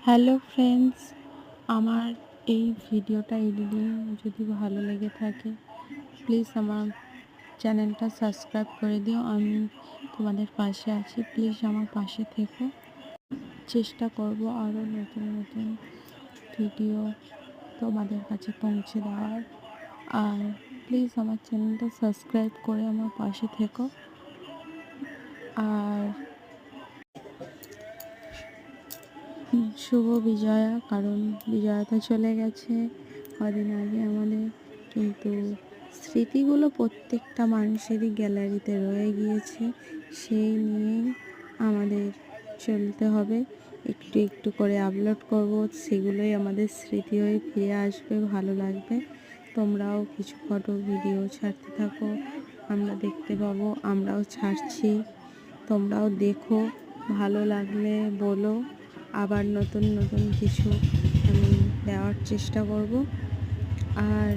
Hello friends, আমার এই ভিডিওটা এডিটিং যদি ভালো লেগে থাকে প্লিজ আমার চ্যানেলটা সাবস্ক্রাইব করে দিও। আমি তোমাদের পাশে আছি, প্লিজ আমার পাশে থেকো। চেষ্টা করব আরও নতুন নতুন ভিডিও তোমাদের কাছে পৌঁছে দেওয়ার। আর প্লিজ আমার চ্যানেলটা সাবস্ক্রাইব করে আমার পাশে থেকো। আর শুভ বিজয়া, কারণ বিজয়া তো চলে গেছে কদিন আগে আমাদের, কিন্তু স্মৃতিগুলো প্রত্যেকটা মানুষেরই গ্যালারিতে রয়ে গিয়েছে। সেই নিয়েই আমাদের চলতে হবে, একটু একটু করে আপলোড করব, সেগুলোই আমাদের স্মৃতি হয়ে ফিরে আসবে, ভালো লাগবে। তোমরাও কিছু ফটো ভিডিও ছাড়তে থাকো, আমরা দেখতে পাবো, আমরাও ছাড়ছি, তোমরাও দেখো, ভালো লাগলে বলো। আবার নতুন নতুন কিছু আমি দেওয়ার চেষ্টা করব। আর